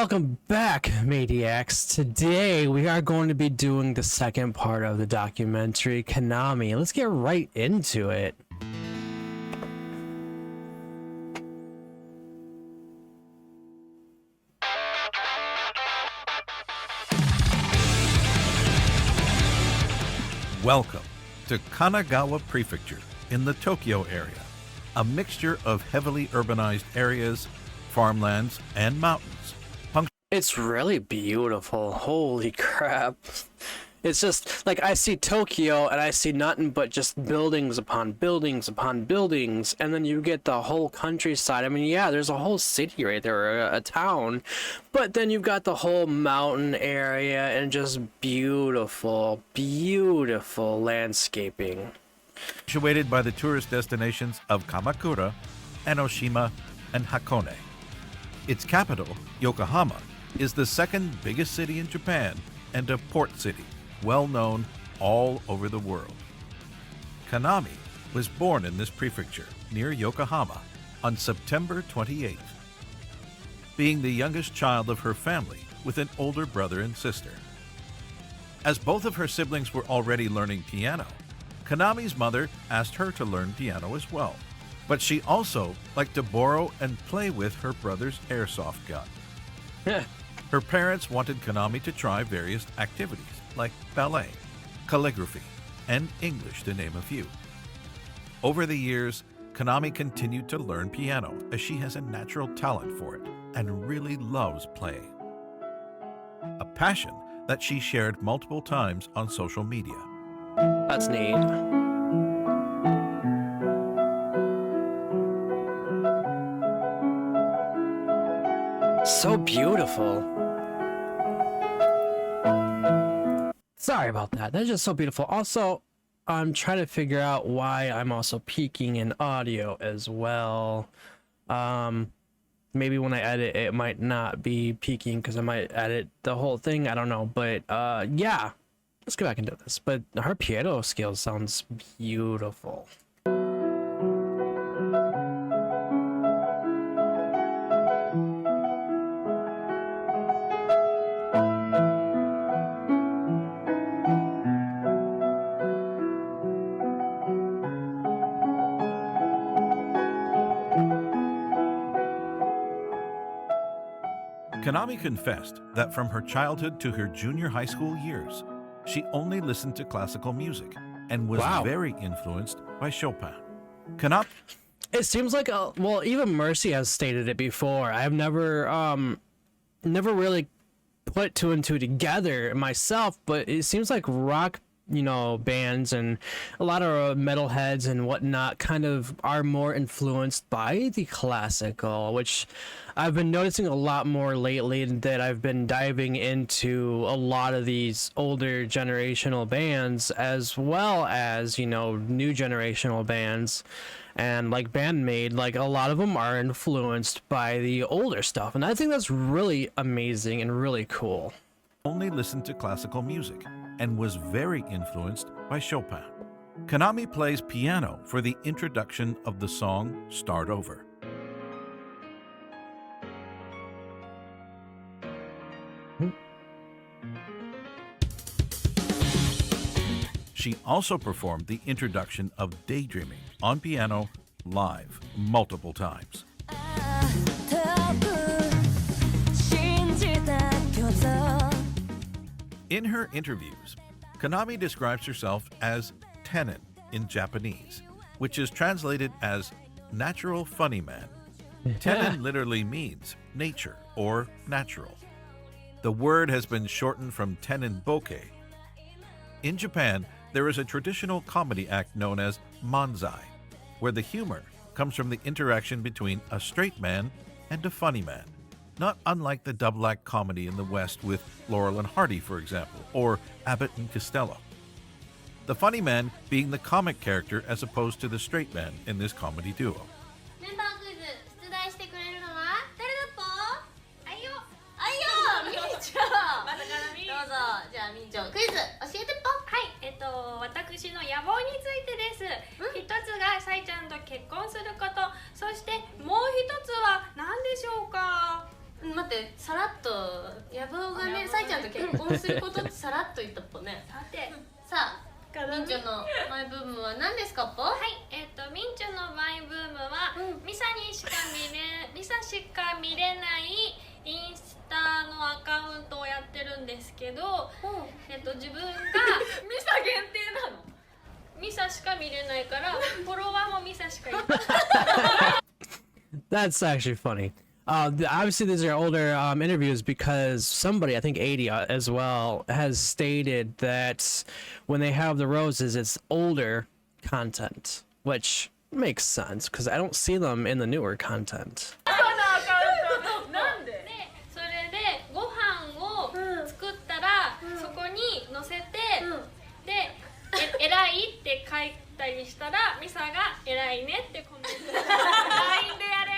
Welcome back, Maniacs. Today we are going to be doing the second part of the documentary, Kanami. Let's get right into it. Welcome to Kanagawa Prefecture in the Tokyo area, a mixture of heavily urbanized areas, farmlands, and mountains. It's really beautiful. Holy crap. It's just like I see Tokyo and I see nothing but just buildings upon buildings upon buildings, and then you get the whole countryside. I mean, yeah, there's a whole city right there, a town, but then you've got the whole mountain area and just beautiful, beautiful landscaping. Situated by the tourist destinations of Kamakura, Enoshima, and Hakone. Its capital, Yokohama, is the second biggest city in Japan and a port city, well known all over the world. Kanami was born in this prefecture near Yokohama on September 28th. Being the youngest child of her family with an older brother and sister. As both of her siblings were already learning piano, Kanami's mother asked her to learn piano as well, but she also liked to borrow and play with her brother's airsoft gun. Her parents wanted Kanami to try various activities like ballet, calligraphy, and English, to name a few. Over the years, Kanami continued to learn piano as she has a natural talent for it and really loves playing. A passion that she shared multiple times on social media. That's neat. So beautiful. Sorry about that. That's just so beautiful. Also, I'm trying to figure out why I'm also peaking in audio as well. Maybe when I edit, it might not be peaking because I might edit the whole thing. I don't know. But yeah, let's go back and do this. But her piano skills sounds beautiful. Kanami confessed that from her childhood to her junior high school years, she only listened to classical music and was very influenced by Chopin. It seems like well, even Mercy has stated it before. I've never really put two and two together myself, but it seems like rock, bands and a lot of metalheads and whatnot kind of are more influenced by the classical, which I've been noticing a lot more lately, that I've been diving into a lot of these older generational bands as well as, new generational bands. And like Band-Maid, like a lot of them are influenced by the older stuff. And I think that's really amazing and really cool. Only listened to classical music and was very influenced by Chopin. Kanami plays piano for the introduction of the song Start Over. She also performed the introduction of Daydreaming on piano live multiple times. In her interviews, Kanami describes herself as Tennen in Japanese, which is translated as natural funny man. Tennen literally means nature or natural. The word has been shortened from Tennen Bokeh. In Japan, there is a traditional comedy act known as manzai, where the humor comes from the interaction between a straight man and a funny man, not unlike the double act comedy in the West with Laurel and Hardy, for example, or Abbott and Costello. The funny man being the comic character as opposed to the straight man in this comedy duo. Mincho, クイズ教えてぽ。はい、私の野望についてです。一つがサイちゃんと結婚すること、そしてもう一つは何でしょうか。待って、さらっと野望がね、さいちゃんと結婚することってさらっと言ったっぽね。さて、さあ、ミンチョのマイブームは何ですかっぽ？はい、ミンチョのマイブームは、ミサしか見れないインスタのアカウントをやってるんですけど、自分がミサ限定なの？ミサしか見れないからフォロワーもミサしかいない。That's actually funny. Obviously, these are older interviews because somebody, I think 80 as well, has stated that when they have the roses, it's older content, which makes sense because I don't see them in the newer content. なんで？で、それでご飯を作ったら、そこに乗せて、で、偉いって書いたりしたら、ミサが偉いねってコメント。LINE でやれ。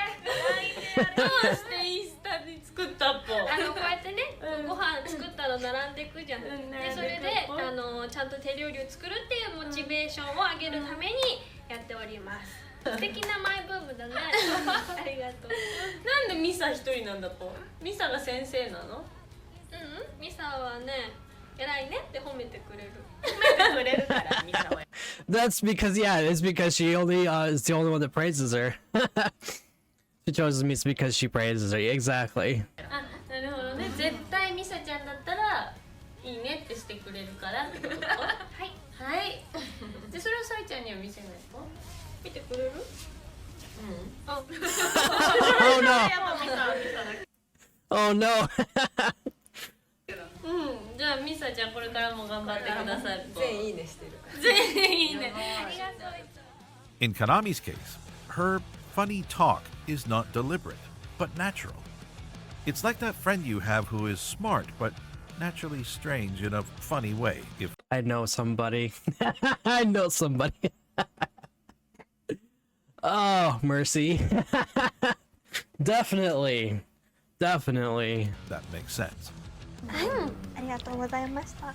どうしてインスタに作ったっぽ？こうやってね、ご飯作ったら並んでいくじゃん。で、それでちゃんと手料理を作るっていうモチベーションを上げるためにやっております。素敵なマイブームだね。ありがとう。なんでミサ一人なんだっぽ？ミサが先生なの？ミサはね、偉いねって褒めてくれる。褒めてくれるからミサは。That's because, yeah, it's because she only is the only one that praises her. She chose me because she praises her. Exactly. あ、なるほどね。絶対ミサちゃんだったらいいねってしてくれるからってこと？はい。はい。で、それをさいちゃんには見せないと？見てくれる？あ。Oh no! Oh no! じゃあミサちゃんこれからも頑張ってください。全員いいねしてるから。全員いいね。ありがとう。In Kanami's case, her funny talk is not deliberate, but natural. It's like that friend you have who is smart, but naturally strange in a funny way. If I know somebody. I know somebody. Oh, mercy. Definitely. Definitely. that makes sense. ありがとうございました。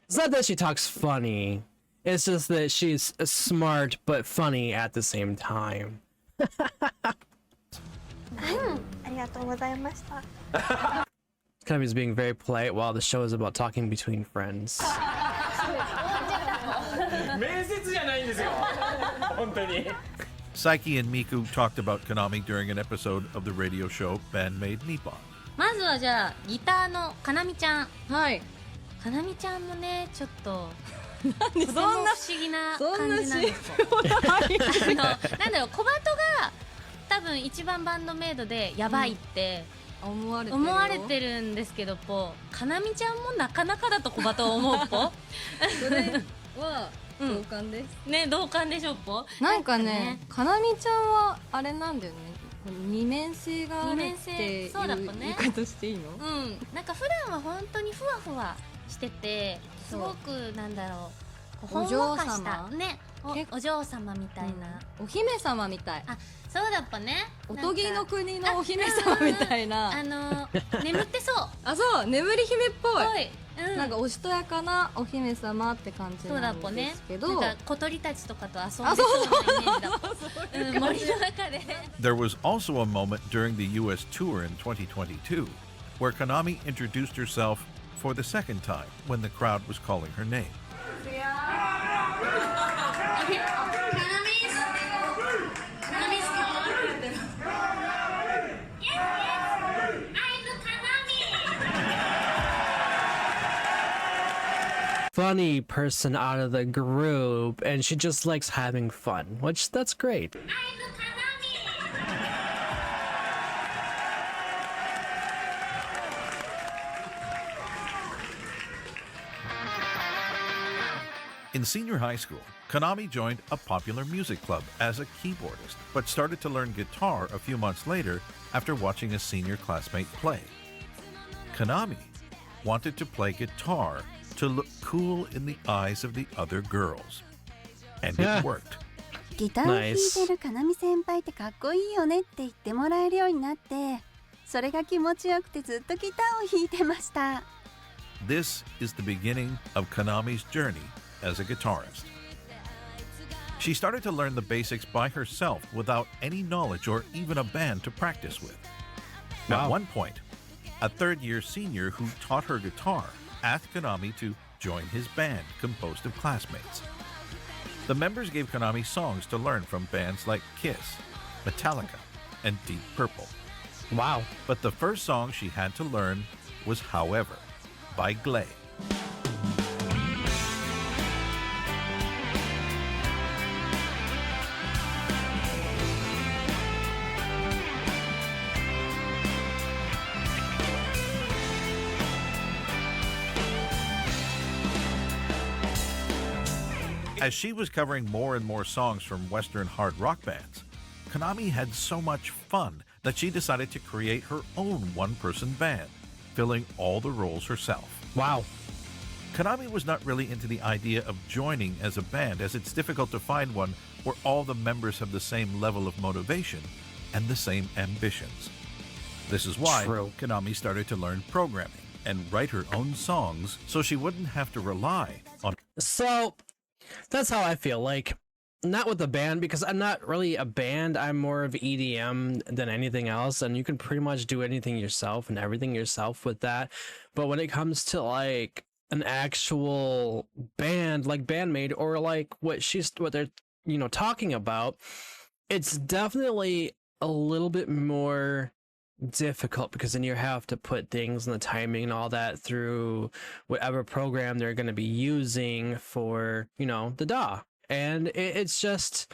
It's not that she talks funny. It's just that she's smart but funny at the same time. ありがとうございました。 Kanami's being very polite while the show is about talking between friends. 面接じゃないんですよ。本当に。 Saiki and Miku talked about Kanami during an episode of the radio show Band-Maid Nippon. まずはじゃあギターのかなみちゃん。はい。かなみちゃんもねちょっとなんでとても不思議な感じなんですよ。なんだろう、小バトが多分一番バンドメイドでやばいって思われてるよ。思われてるんですけど、ぽかなみちゃんもなかなかだと小バトは思うぽ。それは同感です。ね、同感でしょぽ。なんかね、かなみちゃんはあれなんだよね。二面性があるっていうそうだっぽね言い方していいの？うん、なんか普段は本当にふわふわしてて、すごくなんだろう、ほんわかしたね、お嬢様みたいな、お姫様みたい。あ、そうだっぽね。おとぎの国のお姫様みたいな。眠ってそう。あ、そう、眠り姫っぽい。なんかおしとやかなお姫様って感じなんですけど、なんか小鳥たちとかと遊んでそうなイメージだ。森の中で。There was also a moment during the US tour in 2022 where Kanami introduced herself for the second time when the crowd was calling her name. Funny person out of the group, and she just likes having fun, which that's great. In senior high school, Kanami joined a popular music club as a keyboardist, but started to learn guitar a few months later after watching a senior classmate play. Kanami wanted to play guitar to look cool in the eyes of the other girls. And it worked. ギターを弾いてるかなみ先輩ってかっこいいよねって言ってもらえるようになって、それが気持ちよくてずっとギターを弾いてました。 This is the beginning of Kanami's journey as a guitarist. She started to learn the basics by herself without any knowledge or even a band to practice with. Wow. At one point, a third-year senior who taught her guitar asked Kanami to join his band composed of classmates. The members gave Kanami songs to learn from bands like Kiss, Metallica, and Deep Purple. Wow. But the first song she had to learn was However by Glay. As she was covering more and more songs from Western hard rock bands, Kanami had so much fun that she decided to create her own one-person band, filling all the roles herself. Wow. Kanami was not really into the idea of joining as a band, as it's difficult to find one where all the members have the same level of motivation and the same ambitions. This is why True. Kanami started to learn programming and write her own songs so she wouldn't have to rely on. So that's how I feel. Like, not with the band, because I'm not really a band. I'm more of EDM than anything else, and you can pretty much do anything yourself and everything yourself with that. But when it comes to like an actual band, like Band-Maid, or like what they're talking about, it's definitely a little bit more difficult, because then you have to put things and the timing and all that through whatever program they're going to be using for the DAW. And it's just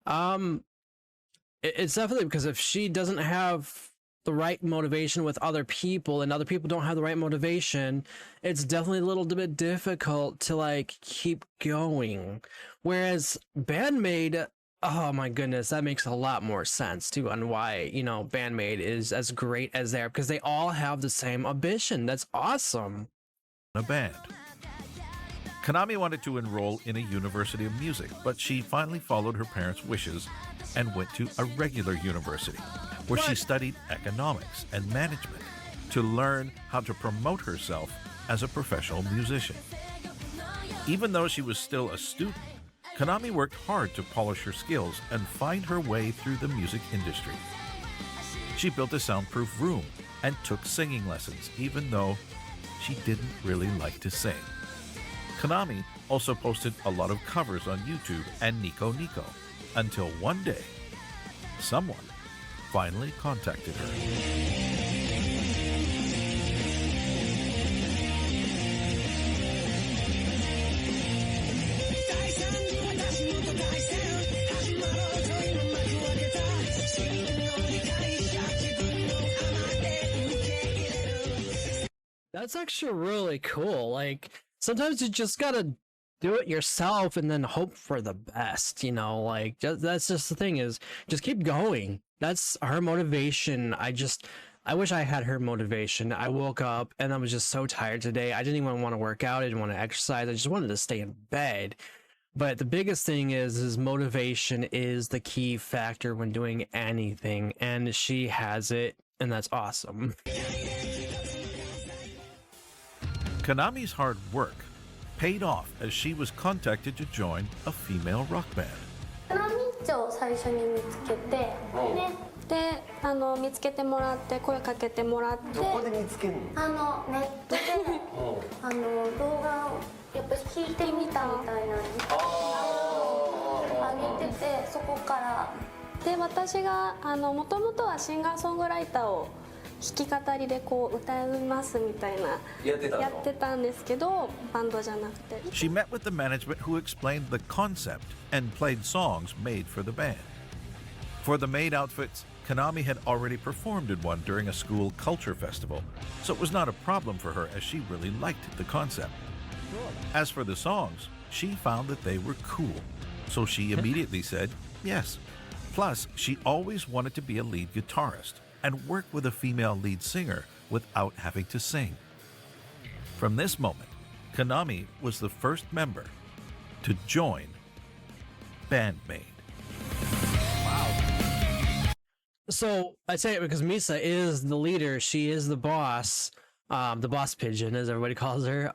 it's definitely, because if she doesn't have the right motivation with other people and other people don't have the right motivation, it's definitely a little bit difficult to like keep going. Whereas Band-Maid, oh my goodness, that makes a lot more sense too, on why Band-Maid is as great as they are, because they all have the same ambition. That's awesome. A band. Kanami wanted to enroll in a university of music, but she finally followed her parents' wishes and went to a regular university, where she studied economics and management to learn how to promote herself as a professional musician. Even though she was still a student, Kanami worked hard to polish her skills and find her way through the music industry. She built a soundproof room and took singing lessons, even though she didn't really like to sing. Kanami also posted a lot of covers on YouTube and Nico Nico, until one day, someone finally contacted her. That's actually really cool. Like, sometimes you just gotta do it yourself and then hope for the best, like that's just the thing, is just keep going. That's her motivation. I wish I had her motivation. I woke up and I was just so tired today. I didn't even want to work out. I didn't want to exercise. I just wanted to stay in bed. But the biggest thing is motivation is the key factor when doing anything, and she has it, and that's awesome. Kanami's hard work paid off as she was contacted to join a female rock band. ミンチを最初に見つけて、ね、で見つけてもらって声かけてもらって、どこで見つけるの？ネットで動画をやっぱ弾いてみたみたいな上げてて、そこからで私がもともとはシンガーソングライターを弾き語りでこう歌いますみたいなやってたんですけど、バンドじゃなくて。She met with the management who explained the concept and played songs made for the band. For the maid outfits, Kanami had already performed in one during a school culture festival, so it was not a problem for her as she really liked the concept. As for the songs, she found that they were cool, so she immediately said yes. Plus, she always wanted to be a lead guitarist and work with a female lead singer without having to sing. From this moment, Kanami was the first member to join Band-Maid. So I say it because Misa is the leader. She is the boss pigeon, as everybody calls her.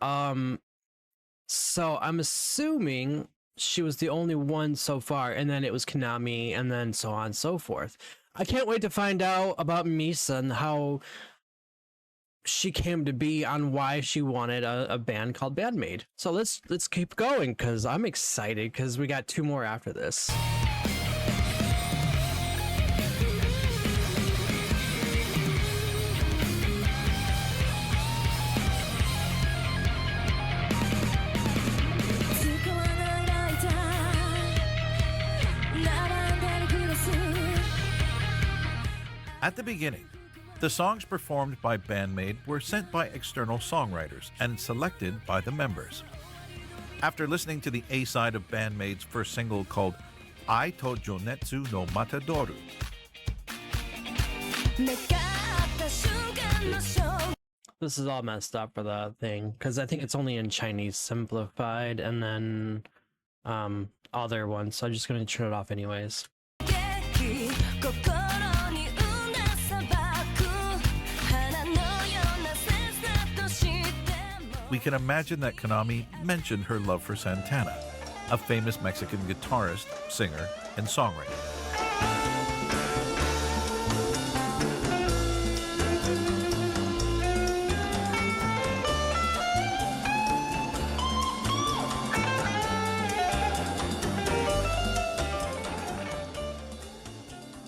So I'm assuming she was the only one so far, and then it was Kanami, and then so on and so forth. I can't wait to find out about Misa and how she came to be, on why she wanted a band called Band-Maid. So let's keep going, because I'm excited, because we got 2 more after this. At the beginning, the songs performed by Band-Maid were sent by external songwriters and selected by the members. After listening to the A-side of Band-Maid's first single called Ai to Jonetsu no Matadoru, This is all messed up for the thing, because I think it's only in Chinese simplified, and then other ones, so I'm just going to turn it off anyways. we can imagine that Kanami mentioned her love for Santana, a famous Mexican guitarist, singer, and songwriter.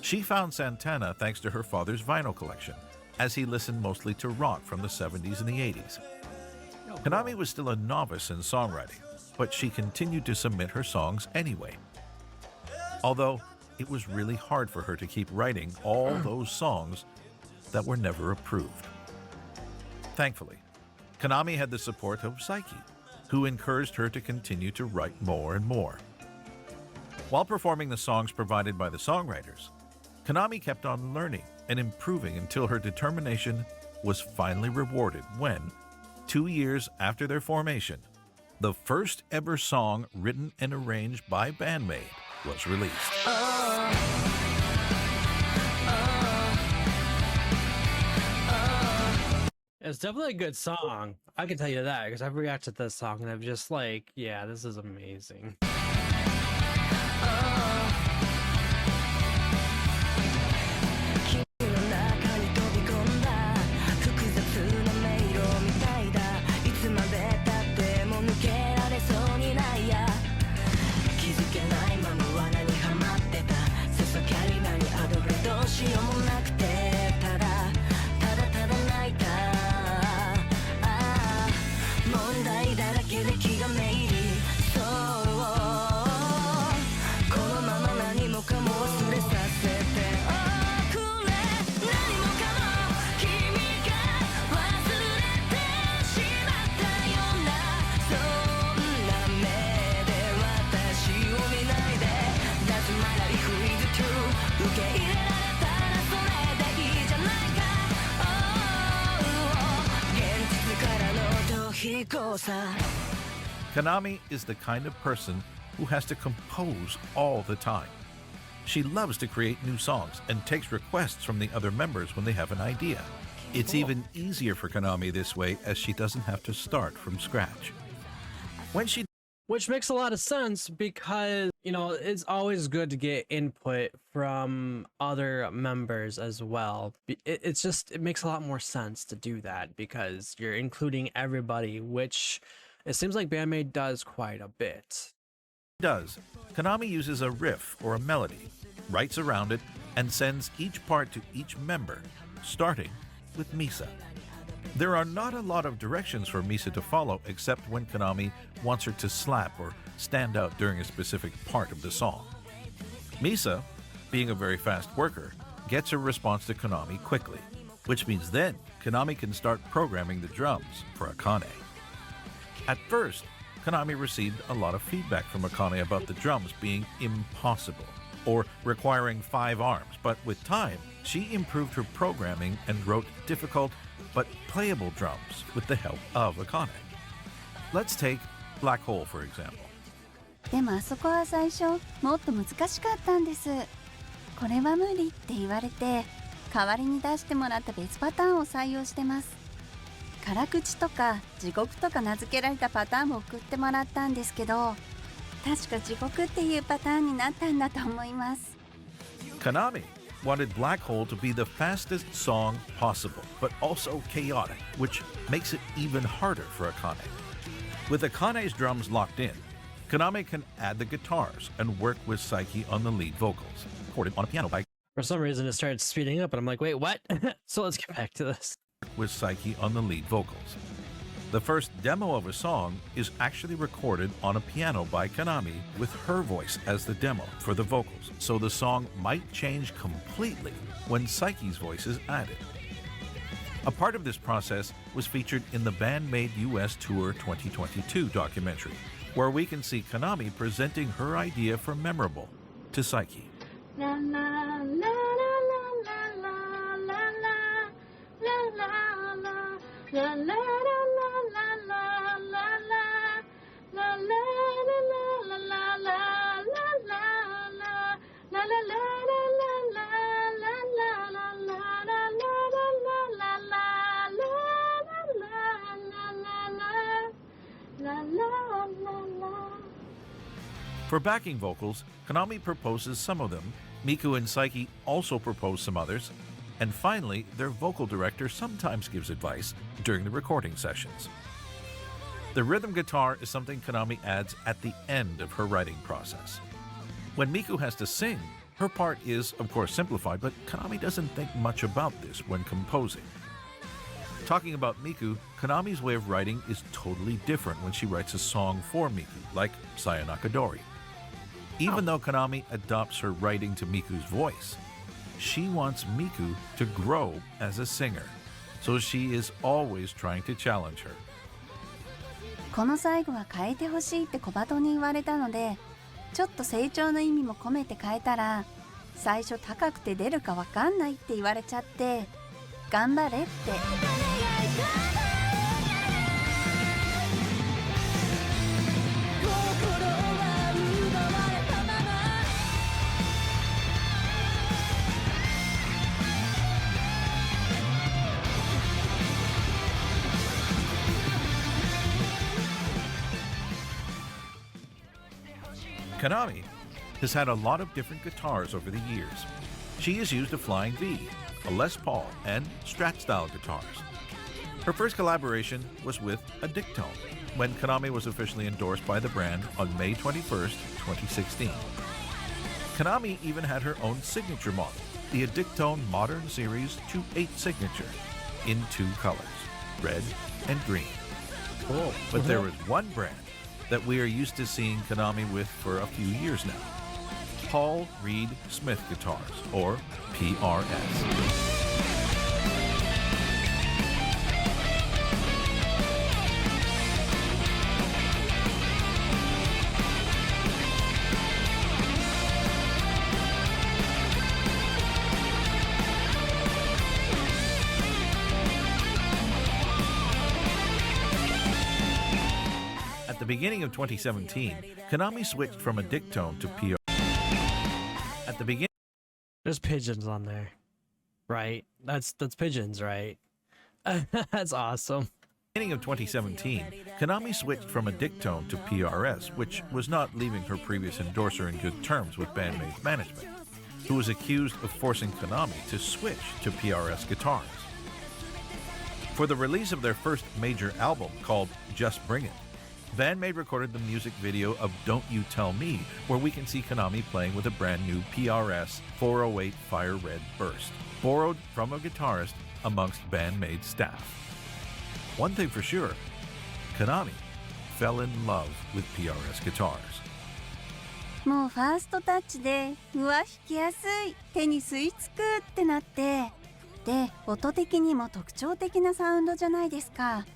She found Santana thanks to her father's vinyl collection, as he listened mostly to rock from the 70s and the 80s. Kanami was still a novice in songwriting, but she continued to submit her songs anyway. Although it was really hard for her to keep writing all those songs that were never approved. Thankfully, Kanami had the support of Saiki, who encouraged her to continue to write more and more. While performing the songs provided by the songwriters, Kanami kept on learning and improving until her determination was finally rewarded when, 2 years after their formation, the first ever song written and arranged by Band-Maid was released. It's definitely a good song. I can tell you that, because I've reacted to this song and I'm just like, yeah, this is amazing. Kanami is the kind of person who has to compose all the time. She loves to create new songs and takes requests from the other members when they have an idea. It's even easier for Kanami this way, as she doesn't have to start from scratch. Which makes a lot of sense, because, you know, it's always good to get input from other members as well. It makes a lot more sense to do that, because you're including everybody, which it seems like Band-Maid does quite a bit. Kanami uses a riff or a melody, writes around it, and sends each part to each member, starting with Misa. There are not a lot of directions for Misa to follow, except when Kanami wants her to slap or stand out during a specific part of the song. Misa, being a very fast worker, gets her response to Kanami quickly, which means then Kanami can start programming the drums for Akane. At first, Kanami received a lot of feedback from Akane about the drums being impossible or requiring 5 arms, but with time, she improved her programming and wrote difficult but playable drums with the help of Akane. Let's take Black Hole, for example. でもあそこは最初もっと難しかったんです。これは無理って言われて、代わりに出してもらった別パターンを採用してます。辛口とか地獄とか名付けられたパターンも送ってもらったんですけど、確か地獄っていうパターンになったんだと思います。 Kanami wanted Black Hole to be the fastest song possible, but also chaotic, which makes it even harder for Akane. With Akane's drums locked in, Kanami can add the guitars and work with Saiki on the lead vocals, recorded on a piano by For some reason, it started speeding up, and I'm like, wait, what? So let's get back to this. with Saiki on the lead vocals. The first demo of a song is actually recorded on a piano by Kanami with her voice as the demo for the vocals, so the song might change completely when Saiki's voice is added. A part of this process was featured in the Band-Maid US Tour 2022 documentary, where we can see Kanami presenting her idea for Memorable to Saiki. La la la la la la la la la la la la For backing vocals, Kanami proposes some of them, Miku and Saiki also propose some others, and finally, their vocal director sometimes gives advice during the recording sessions. The rhythm guitar is something Kanami adds at the end of her writing process. When Miku has to sing, her part is, of course, simplified, but Kanami doesn't think much about this when composing. Talking about Miku, Kanami's way of writing is totally different when she writes a song for Miku, like Sayonakadori. Even though Kanami adopts her writing to Miku's voice, she wants Miku to grow as a singer, so she is always trying to challenge her. この最後は変えてほしいって小鳩に言われたので、ちょっと成長の意味も込めて変えたら、最初高くて出るかわかんないって言われちゃって、頑張れって。Kanami has had a lot of different guitars over the years. She has used a Flying V, a Les Paul, and Strat-style guitars. Her first collaboration was with a Dictone, when Kanami was officially endorsed by the brand on May 21st, 2016. Kanami even had her own signature model, the Dictone Modern Series 2.8 Signature, in two colors, red and green. Cool. But there is one brand that we are used to seeing Kanami with for a few years now. Paul Reed Smith Guitars, or PRS. At the beginning of 2017, Kanami switched from a Dictone to PRS. At the beginning, There's pigeons on there, right? That's pigeons, right? That's awesome. beginning of 2017, Kanami switched from a Dictone to PRS, which was not leaving her previous endorser in good terms with Band-Maid's management, who was accused of forcing Kanami to switch to PRS guitars. For the release of their first major album called Just Bring It, Band-Maid recorded the music video of Don't You Tell Me, where we can see Kanami playing with a brand new PRS 408 Fire Red Burst, borrowed from a guitarist amongst Band-Maid staff. One thing for sure, Kanami fell in love with PRS guitars. もうファーストタッチで、うわ弾きやすい、手に吸い付くってなって、で音的にも特徴的なサウンドじゃないですか。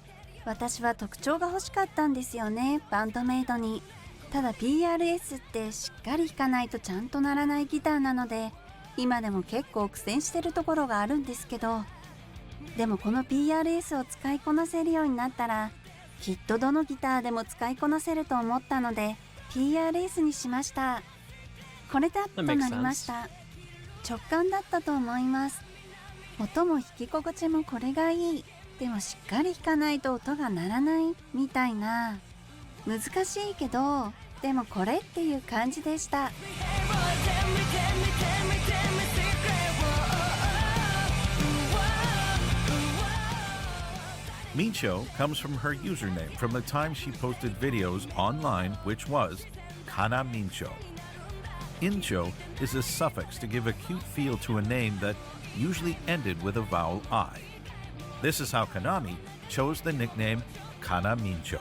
私は特徴が欲しかったんですよね、バンドメイドに。ただ PRS ってしっかり弾かないとちゃんと鳴らないギターなので、今でも結構苦戦してるところがあるんですけど、でもこの PRS を使いこなせるようになったら、きっとどのギターでも使いこなせると思ったので PRS にしました。これだとなりました。直感だったと思います。音も弾き心地もこれがいい。でもしっかり弾かないと音が鳴らないみたいな。難しいけどでもこれっていう感じでした。Mincho comes from her username from the time she posted videos online, which was Kanami. Incho is a suffix to give a cute feel to a name that usually ended with a vowel I. This is how Kanami chose the nickname Kanamincho,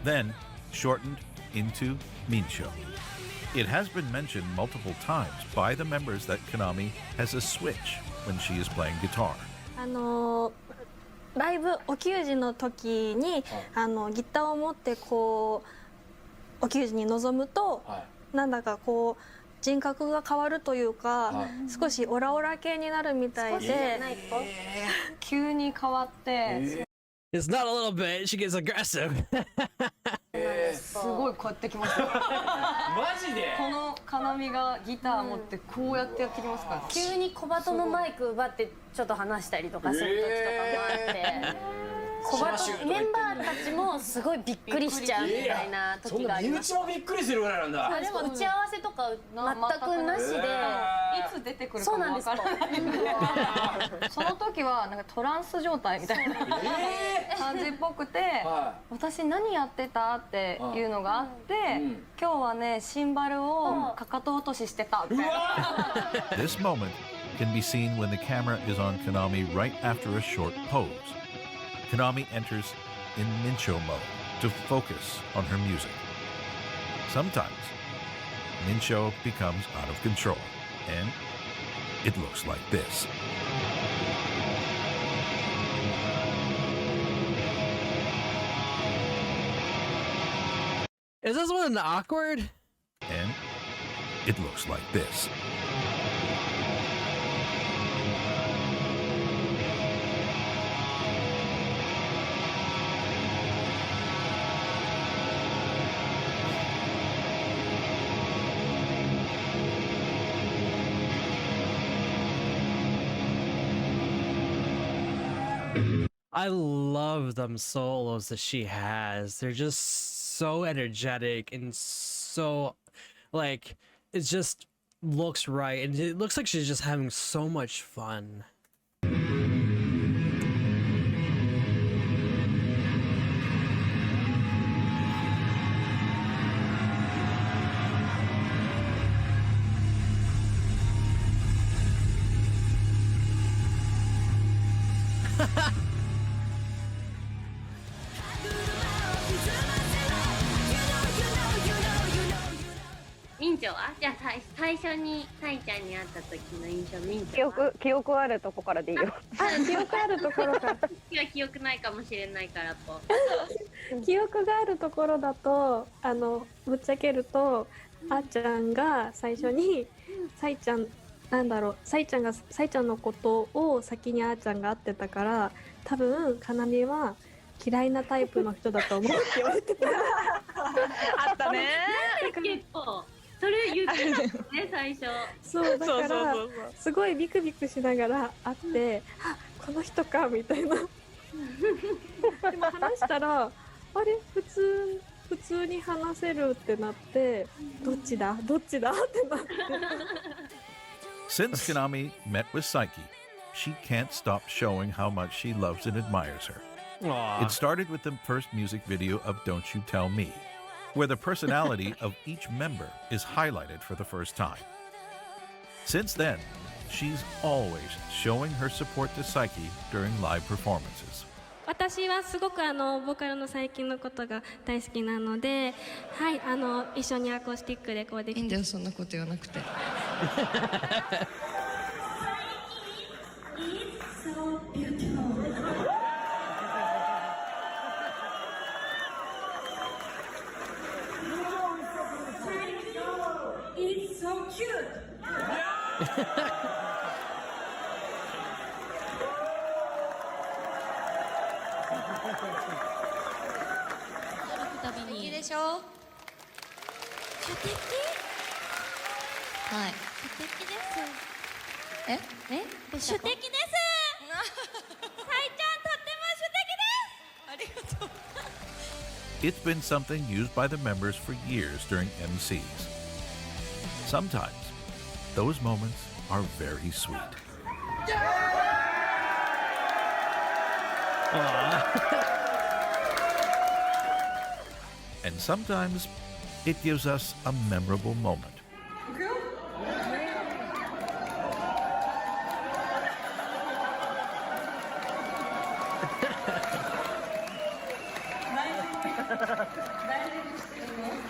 then shortened into Mincho. It has been mentioned multiple times by the members that Kanami has a switch when she is playing guitar. ライブお給仕の時にギターを持ってこうお給仕に臨むと、なんだかこう人格が変わるというか、少しオラオラ系になるみたいで、急に変わって。It's not a little bit. She gets aggressive. すごいこうやってきます。マジで？この金網がギター持ってこうやってやってきますから。急に小鳩のマイク奪ってちょっと話したりとかする時とかもあって。小鳩メンバーたちもすごいびっくりしちゃうみたいな時があります。身内もびっくりするぐらいなんだ。でも打ち合わせとか全くなしで、いつ出てくるかもわからない。その時はなんかトランス状態みたいな感じっぽくて、私何やってたっていうのがあって、今日はねシンバルをかかと落とししてたみたいな。This moment can be seen when the camera is on Kanami right after a short pose. Kanami enters in Mincho mode to focus on her music. Sometimes, Mincho becomes out of control, and it looks like this. Is this one awkward? And it looks like this. I love them solos that she has. They're just so energetic and so, like, it just looks right. And it looks like she's just having so much fun. Mincho はじゃあ最初にサイちゃんに会った時の印象、ミンチ記憶あるとこからでいいよ。記憶あるところから。今記憶ないかもしれないからと。記憶があるところだとぶっちゃけるとあっちゃんが最初にサイちゃんサイちゃんのことを先にあーちゃんが会ってたから、多分かなみは嫌いなタイプの人だと思うって言われてた。あったね。結構それ言ってたね最初。そうだからすごいビクビクしながら会って、あ、この人かみたいな。でも話したらあれ普通に話せるってなって、どっちだってなって。Since Kanami met with Saiki, she can't stop showing how much she loves and admires her. Aww. It started with the first music video of Don't You Tell Me, where the personality of each member is highlighted for the first time. Since then, she's always showing her support to Saiki during live performances. 私はすごくボーカルの最近のことが大好きなので、はい、一緒にアコースティックでこうできて。いいんだよ、そんなこと言わなくて。It's so cute. 素敵でしょ。素敵。はい。素敵です。素敵です。さいちゃんとっても素敵です。ありがとう。It's been something used by the members for years during MCs. Sometimes, those moments are very sweet. And sometimes, it gives us a memorable moment.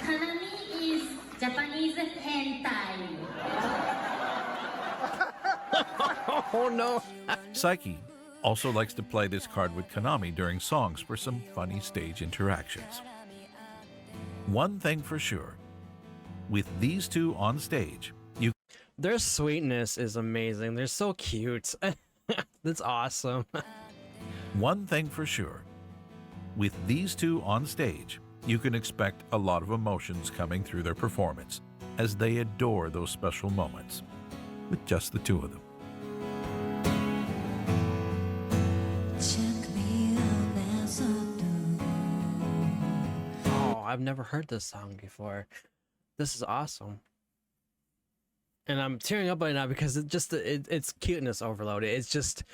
Kanami is Japanese hentai. Oh no. Saiki also likes to play this card with Kanami during songs for some funny stage interactions. One thing for sure, with these two on stage, Their sweetness is amazing. They're so cute. That's awesome. One thing for sure, with these two on stage, you can expect a lot of emotions coming through their performance as they adore those special moments with just the two of them. Oh, I've never heard this song before. This is awesome. And I'm tearing up right now because it's cuteness overloaded. It's just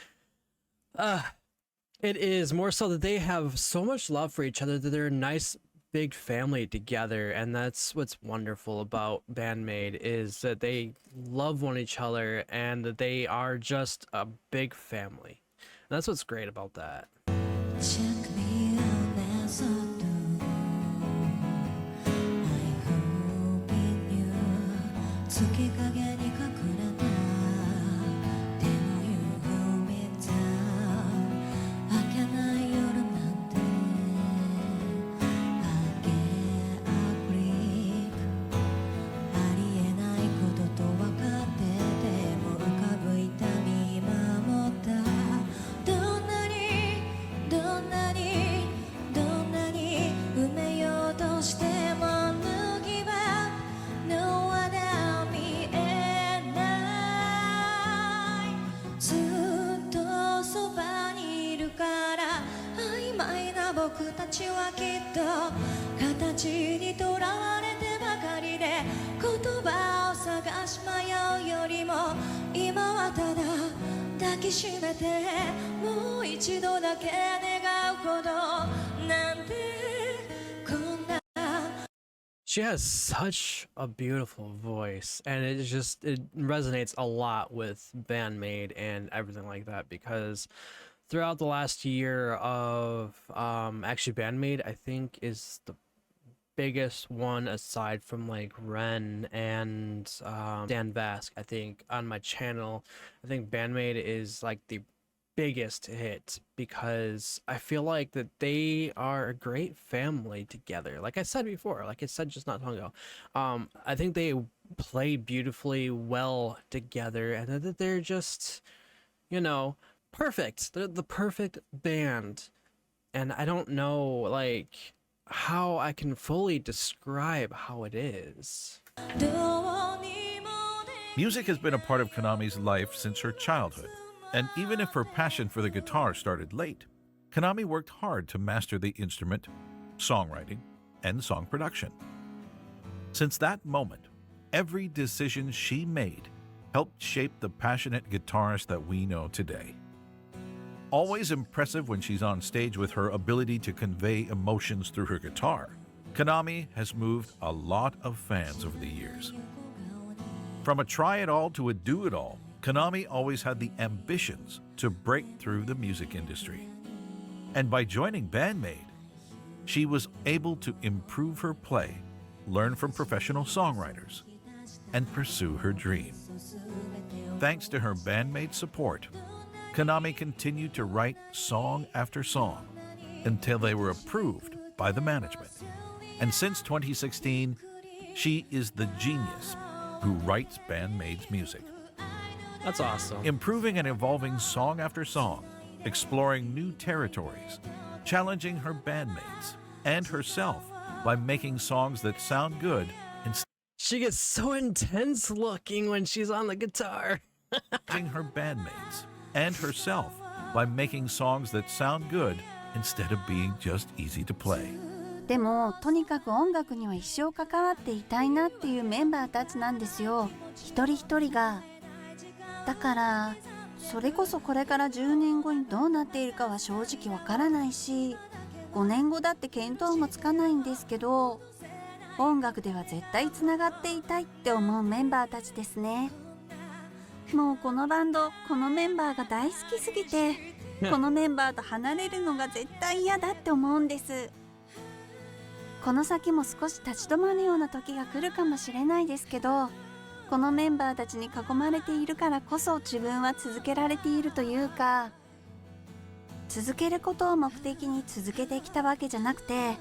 it is more so that they have so much love for each other, that they're a nice big family together, and that's what's wonderful about Band-Maid, is that they love one each other and that they are just a big family. And that's what's great about that. She has such a beautiful voice, and it resonates a lot with Band-Maid and everything like that, because throughout the last year of actually Band-Maid, I think, is the biggest one aside from like Ren and Dan Vask. I think on my channel, I think Band-Maid is like the biggest hit, because I feel like that they are a great family together. Like I said before, like I said just not long ago, I think they play beautifully well together, and that they're just, you know, perfect. They're the perfect band. And I don't know like how I can fully describe how it is. Music has been a part of Kanami's life since her childhood, and even if her passion for the guitar started late, Kanami worked hard to master the instrument, songwriting, and song production. Since that moment, every decision she made helped shape the passionate guitarist that we know today. Always impressive when she's on stage with her ability to convey emotions through her guitar, Kanami has moved a lot of fans over the years. From a try-it-all to a do-it-all, Kanami always had the ambitions to break through the music industry. And by joining Band-Maid, she was able to improve her play, learn from professional songwriters, and pursue her dream. Thanks to her Band-Maid support, Kanami continued to write song after song until they were approved by the management. And since 2016, she is the genius who writes Band-Maid's music. That's awesome. Improving and evolving song after song, exploring new territories, challenging her bandmates and herself by making songs that sound good and she gets so intense looking when she's on the guitar. her bandmates and herself by making songs that sound good instead of being just easy to play. でもとにかく音楽には一生関わっていたいなっていうメンバーたちなんですよ、一人一人が。だからそれこそこれから10年後にどうなっているかは正直わからないし、5年後だって見当もつかないんですけど、音楽では絶対つながっていたいって思うメンバーたちですね。もうこのバンド、このメンバーが大好きすぎてこのメンバーと離れるのが絶対嫌だって思うんです。この先も少し立ち止まるような時が来るかもしれないですけど、このメンバーたちに囲まれているからこそ自分は続けられているというか、続けることを目的に続けてきたわけじゃなくて、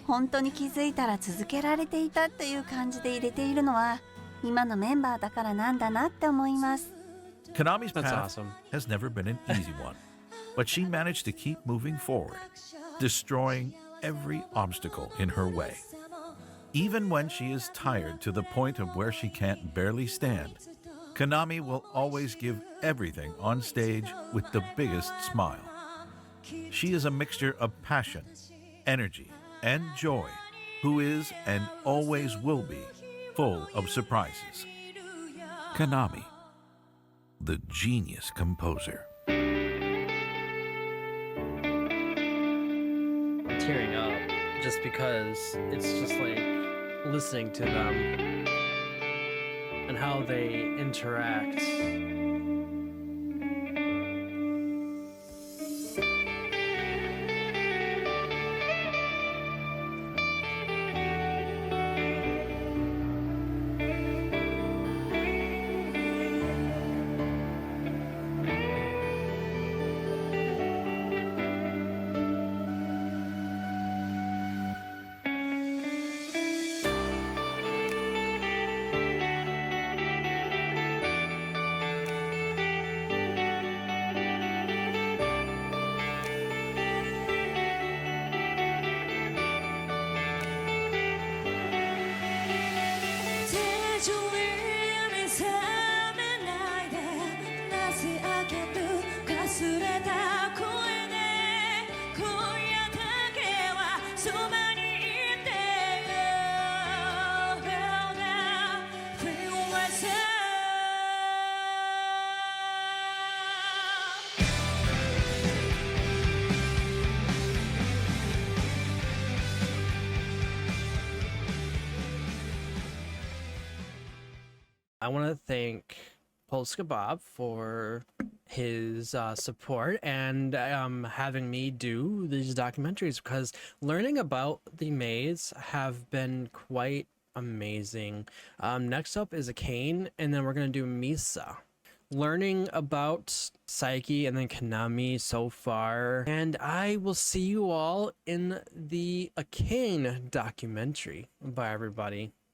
本当に気づいたら続けられていたという感じで入れているのは今のメンバーだからなんだなって思います。 Kanami's That's path awesome. has never been an easy one, but she managed to keep moving forward, destroying every obstacle in her way. Even when she is tired to the point of where she can't barely stand, Kanami will always give everything on stage with the biggest smile. She is a mixture of passion, energy, and joy, who is and always will be full of surprises. Kanami, the genius composer. Tearing up just because it's just like listening to them and how they interact. I want to thank Polska Bob for his support and having me do these documentaries, because learning about the Maze have been quite amazing. Next up is a Kane, and then we're going to do Misa. Learning about Psyche and then Kanami so far, and I will see you all in the Akane documentary. Bye, everybody.